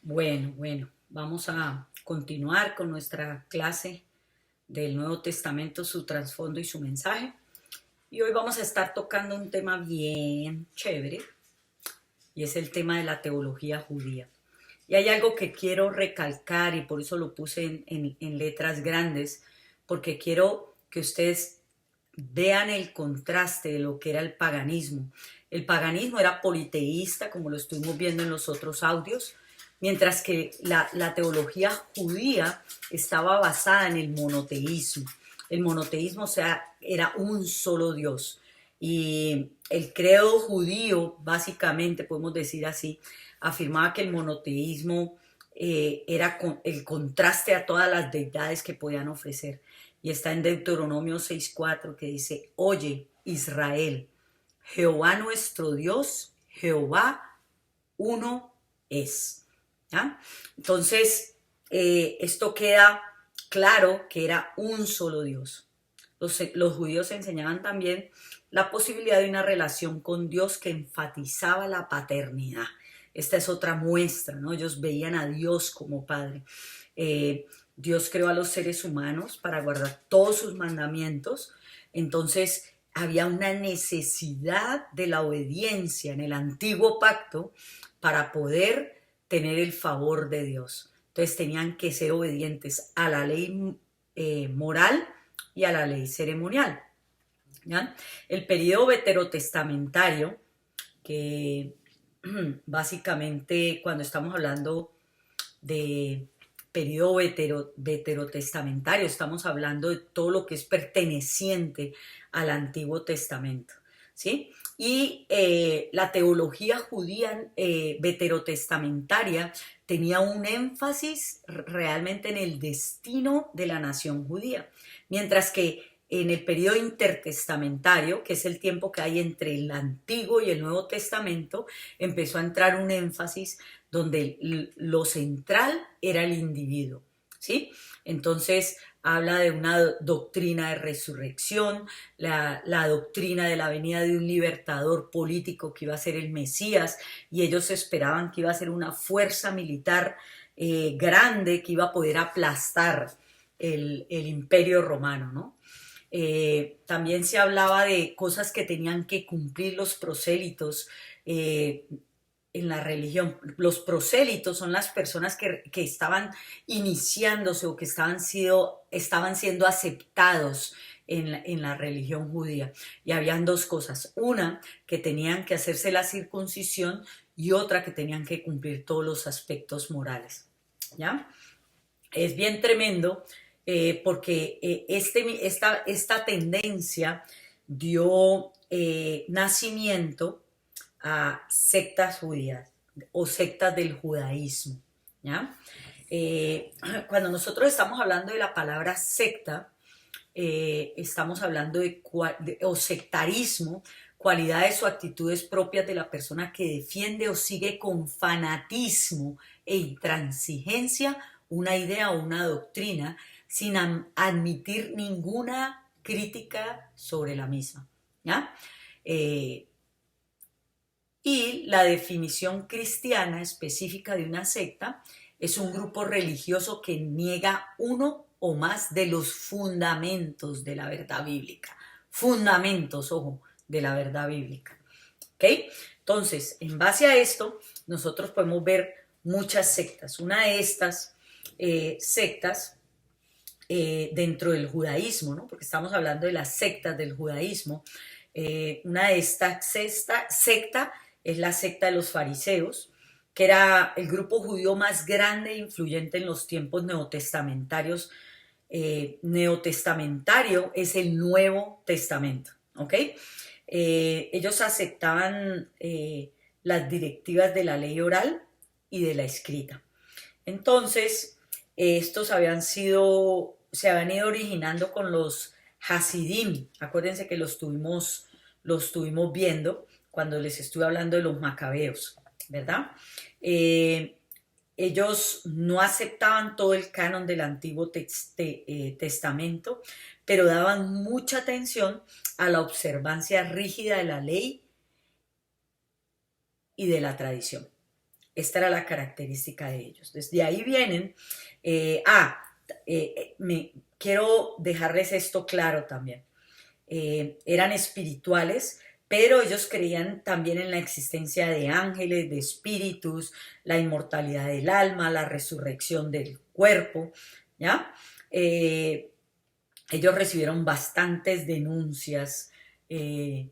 Bueno, vamos a continuar con nuestra clase del Nuevo Testamento, su trasfondo y su mensaje. Y hoy vamos a estar tocando un tema bien chévere, y es el tema de la teología judía. Y hay algo que quiero recalcar, y por eso lo puse en letras grandes, porque quiero que ustedes vean el contraste de lo que era el paganismo. El paganismo era politeísta, como lo estuvimos viendo en los otros audios, mientras que la teología judía estaba basada en el monoteísmo. El monoteísmo, o sea, era un solo Dios. Y el credo judío, básicamente, podemos decir así, afirmaba que el monoteísmo era el contraste a todas las deidades que podían ofrecer. Y está en Deuteronomio 6:4 que dice: oye, Israel, Jehová nuestro Dios, Jehová uno es. ¿Ya? Entonces, esto queda claro que era un solo Dios. Los judíos enseñaban también la posibilidad de una relación con Dios que enfatizaba la paternidad. Esta es otra muestra, ¿no? Ellos veían a Dios como Padre. Dios creó a los seres humanos para guardar todos sus mandamientos. Entonces, había una necesidad de la obediencia en el antiguo pacto para poder tener el favor de Dios. Entonces tenían que ser obedientes a la ley moral y a la ley ceremonial. ¿Ya? El periodo veterotestamentario, que básicamente cuando estamos hablando de periodo veterotestamentario, estamos hablando de todo lo que es perteneciente al Antiguo Testamento, ¿sí? Y la teología judía veterotestamentaria tenía un énfasis realmente en el destino de la nación judía, mientras que en el periodo intertestamentario, que es el tiempo que hay entre el Antiguo y el Nuevo Testamento, empezó a entrar un énfasis donde lo central era el individuo, ¿sí? Entonces habla de una doctrina de resurrección, la doctrina de la venida de un libertador político que iba a ser el Mesías, y ellos esperaban que iba a ser una fuerza militar grande que iba a poder aplastar el imperio romano, ¿no? También se hablaba de cosas que tenían que cumplir los prosélitos en la religión. Los prosélitos son las personas que estaban iniciándose o que estaban siendo aceptados en la religión judía. Y habían dos cosas: una, que tenían que hacerse la circuncisión, y otra, que tenían que cumplir todos los aspectos morales. ¿Ya? Es bien tremendo porque esta tendencia dio nacimiento a sectas judías o sectas del judaísmo. ¿Ya? Cuando nosotros estamos hablando de la palabra secta, estamos hablando o sectarismo, cualidades o actitudes propias de la persona que defiende o sigue con fanatismo e intransigencia una idea o una doctrina sin admitir ninguna crítica sobre la misma. ¿Ya? Y la definición cristiana específica de una secta es un grupo religioso que niega uno o más de los fundamentos de la verdad bíblica. Fundamentos, ojo, de la verdad bíblica. ¿Ok? Entonces, en base a esto, nosotros podemos ver muchas sectas. Una de estas sectas dentro del judaísmo, ¿no? Porque estamos hablando de las sectas del judaísmo. Una de estas sectas es la secta de los fariseos, que era el grupo judío más grande e influyente en los tiempos neotestamentarios. Neotestamentario es el Nuevo Testamento, ¿ok? Ellos aceptaban las directivas de la ley oral y de la escrita. Entonces, estos se habían ido originando con los Hasidim. Acuérdense que los tuvimos viendo cuando les estuve hablando de los macabeos, ¿verdad? Ellos no aceptaban todo el canon del Antiguo Testamento, pero daban mucha atención a la observancia rígida de la ley y de la tradición. Esta era la característica de ellos. Desde ahí vienen, quiero dejarles esto claro también. Eran espirituales, pero ellos creían también en la existencia de ángeles, de espíritus, la inmortalidad del alma, la resurrección del cuerpo, ¿ya? Ellos recibieron bastantes denuncias de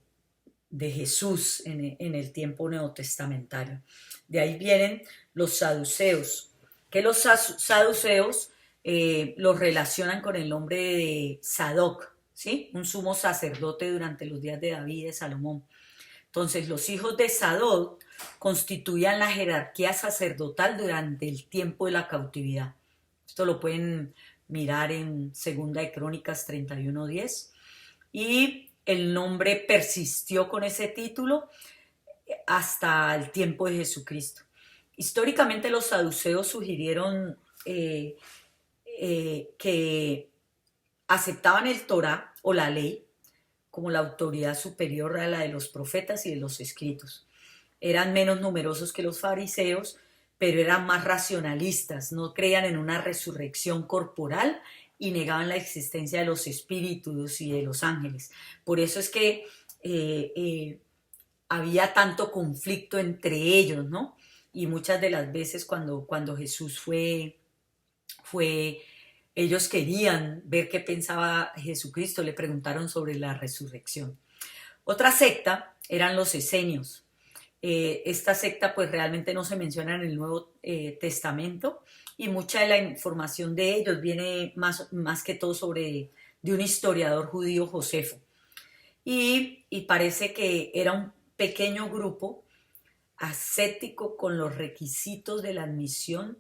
Jesús en el tiempo neotestamentario. De ahí vienen los saduceos, que los saduceos los relacionan con el nombre de Sadoc, ¿sí? Un sumo sacerdote durante los días de David y de Salomón. Entonces, los hijos de Sadoc constituían la jerarquía sacerdotal durante el tiempo de la cautividad. Esto lo pueden mirar en Segunda de Crónicas 31:10. Y el nombre persistió con ese título hasta el tiempo de Jesucristo. Históricamente los saduceos sugirieron que aceptaban el Torá o la ley como la autoridad superior a la de los profetas y de los escritos. Eran menos numerosos que los fariseos, pero eran más racionalistas, no creían en una resurrección corporal y negaban la existencia de los espíritus y de los ángeles. Por eso es que había tanto conflicto entre ellos, ¿no? Y muchas de las veces cuando Jesús fue, ellos querían ver qué pensaba Jesucristo, le preguntaron sobre la resurrección. Otra secta eran los esenios. Esta secta pues realmente no se menciona en el Nuevo Testamento y mucha de la información de ellos viene más que todo de un historiador judío, Josefo. Y parece que era un pequeño grupo ascético con los requisitos de la admisión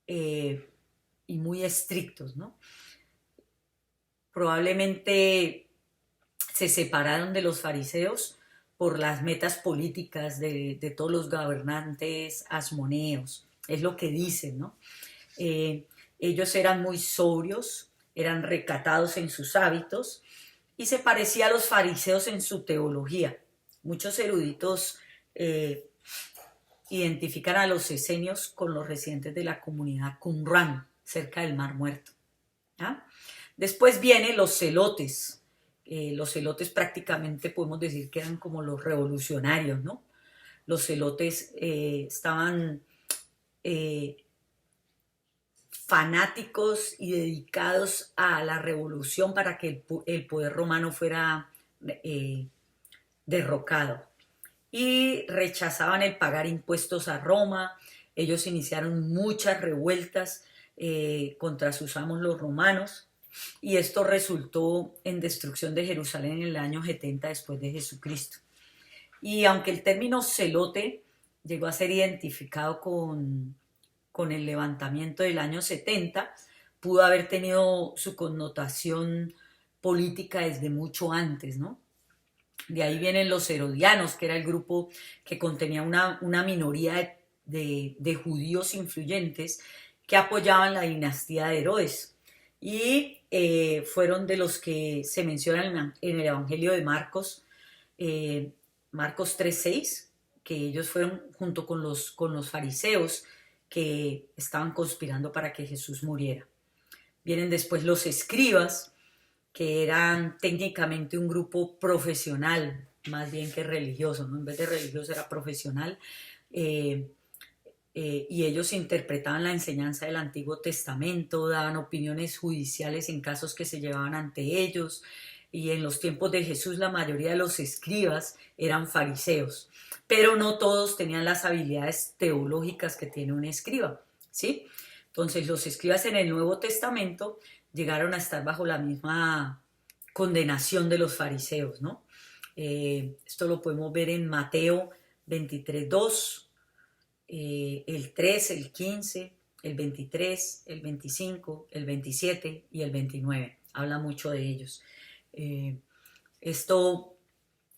y muy estrictos, ¿no? Probablemente se separaron de los fariseos por las metas políticas de todos los gobernantes asmoneos, es lo que dicen, ¿no? Ellos eran muy sobrios, eran recatados en sus hábitos y se parecía a los fariseos en su teología. Muchos eruditos identifican a los esenios con los residentes de la comunidad Qumran, cerca del Mar Muerto. ¿Ya? Después vienen los celotes. Los celotes prácticamente podemos decir que eran como los revolucionarios, ¿no? Los celotes estaban fanáticos y dedicados a la revolución para que el poder romano fuera derrocado. Y rechazaban el pagar impuestos a Roma. Ellos iniciaron muchas revueltas contra sus amos los romanos y esto resultó en destrucción de Jerusalén en el año 70 después de Jesucristo. Y aunque el término celote llegó a ser identificado con el levantamiento del año 70, pudo haber tenido su connotación política desde mucho antes, ¿no? De ahí vienen los herodianos, que era el grupo que contenía una minoría de judíos influyentes que apoyaban la dinastía de Herodes. Y fueron de los que se mencionan en el Evangelio de Marcos, Marcos 3:6, que ellos fueron junto con los fariseos que estaban conspirando para que Jesús muriera. Vienen después los escribas, que eran técnicamente un grupo profesional, más bien que religioso, ¿no? En vez de religioso era profesional, y ellos interpretaban la enseñanza del Antiguo Testamento, daban opiniones judiciales en casos que se llevaban ante ellos, y en los tiempos de Jesús la mayoría de los escribas eran fariseos, pero no todos tenían las habilidades teológicas que tiene un escriba, ¿sí? Entonces los escribas en el Nuevo Testamento llegaron a estar bajo la misma condenación de los fariseos, ¿no? Esto lo podemos ver en Mateo 23:2, el 3, el 15, el 23, el 25, el 27 y el 29. Habla mucho de ellos. Esto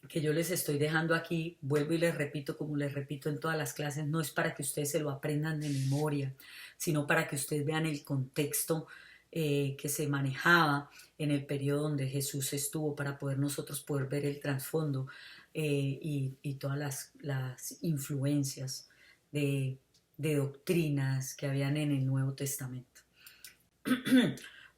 que yo les estoy dejando aquí, vuelvo y les repito, como les repito en todas las clases, no es para que ustedes se lo aprendan de memoria, sino para que ustedes vean el contexto que se manejaba en el periodo donde Jesús estuvo, para poder nosotros poder ver el trasfondo y todas las influencias de, de doctrinas que habían en el Nuevo Testamento.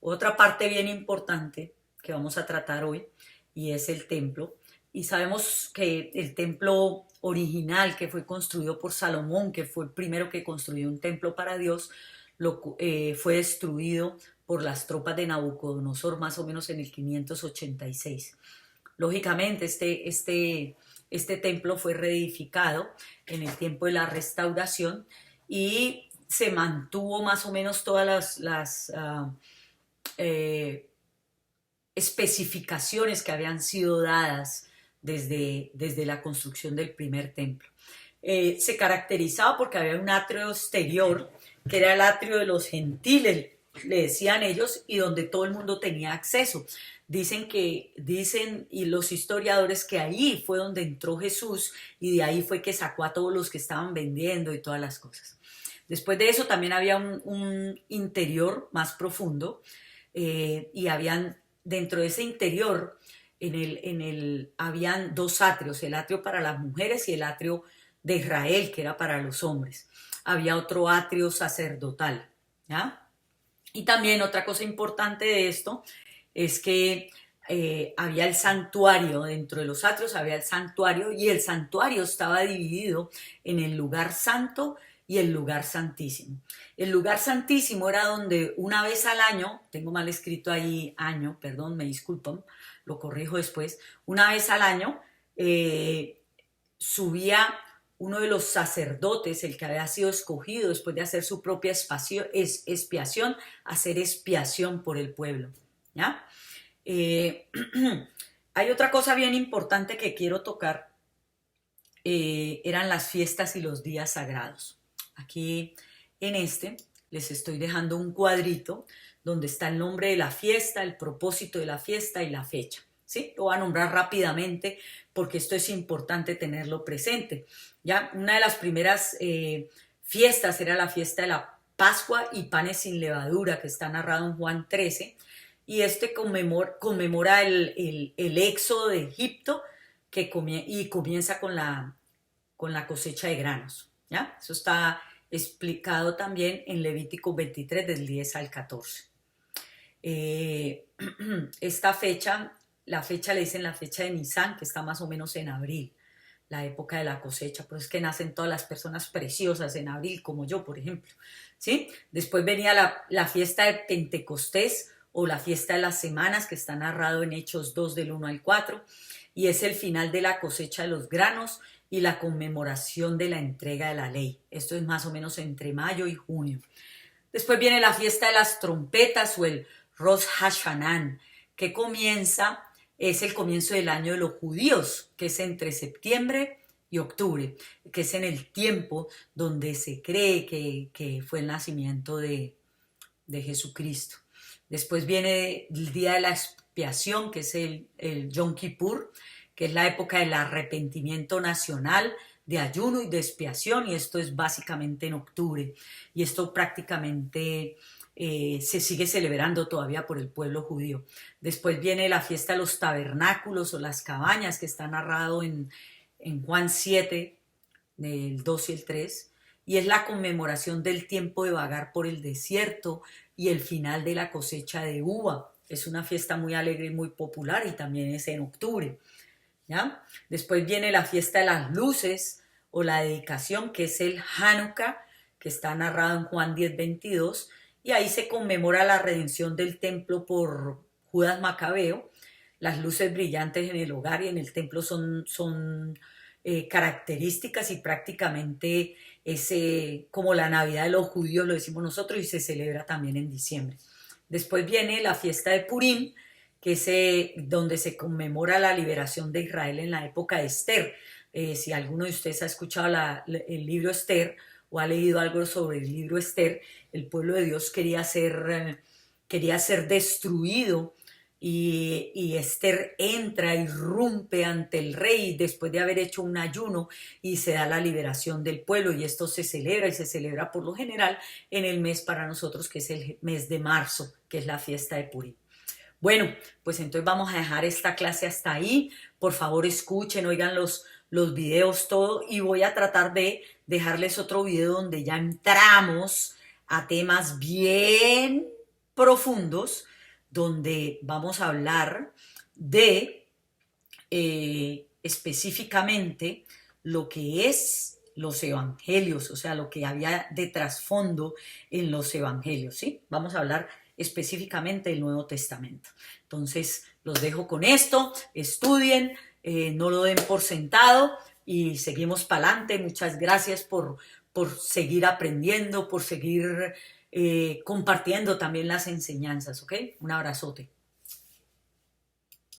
Otra parte bien importante que vamos a tratar hoy y es el templo. Y sabemos que el templo original que fue construido por Salomón, que fue el primero que construyó un templo para Dios, fue destruido por las tropas de Nabucodonosor más o menos en el 586. Lógicamente este templo fue reedificado en el tiempo de la restauración y se mantuvo más o menos todas las especificaciones que habían sido dadas desde la construcción del primer templo. Se caracterizaba porque había un atrio exterior, que era el atrio de los gentiles, le decían ellos, y donde todo el mundo tenía acceso. Dicen y los historiadores que ahí fue donde entró Jesús y de ahí fue que sacó a todos los que estaban vendiendo y todas las cosas. Después de eso también había un interior más profundo y habían dentro de ese interior habían dos atrios, el atrio para las mujeres y el atrio de Israel, que era para los hombres. Había otro atrio sacerdotal, ¿ya? Y también otra cosa importante de esto es que había el santuario, dentro de los atrios había el santuario y el santuario estaba dividido en el lugar santo y el lugar santísimo. El lugar santísimo era donde una vez al año, tengo mal escrito ahí año, perdón, me disculpan, lo corrijo después, una vez al año subía uno de los sacerdotes, el que había sido escogido después de hacer su propia expiación, hacer expiación por el pueblo, ¿ya? Hay otra cosa bien importante que quiero tocar, eran las fiestas y los días sagrados. Aquí les estoy dejando un cuadrito donde está el nombre de la fiesta, el propósito de la fiesta y la fecha. ¿Sí? Lo voy a nombrar rápidamente porque esto es importante tenerlo presente. ¿Ya? Una de las primeras fiestas era la fiesta de la Pascua y panes sin levadura, que está narrado en Juan 13, y conmemora el éxodo de Egipto y comienza con la cosecha de granos. ¿Ya? Eso está explicado también en Levítico 23 del 10 al 14. Esta fecha, la fecha le dicen la fecha de Nisan, que está más o menos en abril, la época de la cosecha, por eso es que nacen todas las personas preciosas en abril, como yo, por ejemplo, ¿sí? Después venía la fiesta de Pentecostés o la fiesta de las semanas, que está narrado en Hechos 2 del 1 al 4, y es el final de la cosecha de los granos y la conmemoración de la entrega de la ley. Esto es más o menos entre mayo y junio. Después viene la fiesta de las trompetas o el Rosh Hashanah, que es el comienzo del año de los judíos, que es entre septiembre y octubre, que es en el tiempo donde se cree que fue el nacimiento de Jesucristo. Después viene el día de la expiación, que es el Yom Kippur, que es la época del arrepentimiento nacional, de ayuno y de expiación, y esto es básicamente en octubre. Y esto prácticamente se sigue celebrando todavía por el pueblo judío. Después viene la fiesta de los tabernáculos o las cabañas, que está narrado en Juan 7, del 2 y el 3, y es la conmemoración del tiempo de vagar por el desierto y el final de la cosecha de uva. Es una fiesta muy alegre y muy popular y también es en octubre. ¿Ya? Después viene la fiesta de las luces o la dedicación, que es el Hanukkah, que está narrado en Juan 10:22, y ahí se conmemora la redención del templo por Judas Macabeo. Las luces brillantes en el hogar y en el templo son características y prácticamente es como la Navidad de los judíos, lo decimos nosotros, y se celebra también en diciembre. Después viene la fiesta de Purim, que es donde se conmemora la liberación de Israel en la época de Esther. Si alguno de ustedes ha escuchado el libro Esther o ha leído algo sobre el libro Esther, el pueblo de Dios quería ser destruido y Esther entra, irrumpe ante el rey después de haber hecho un ayuno y se da la liberación del pueblo, y esto se celebra y se celebra por lo general en el mes para nosotros, que es el mes de marzo, que es la fiesta de Purim. Bueno, pues entonces vamos a dejar esta clase hasta ahí. Por favor, escuchen, oigan los los videos, todo, y voy a tratar de dejarles otro video donde ya entramos a temas bien profundos, donde vamos a hablar de específicamente lo que es los evangelios, o sea, lo que había de trasfondo en los evangelios, ¿sí? Vamos a hablar específicamente del Nuevo Testamento. Entonces, los dejo con esto, estudien, no lo den por sentado y seguimos para adelante. Muchas gracias por seguir aprendiendo, por seguir compartiendo también las enseñanzas, ¿ok? Un abrazote.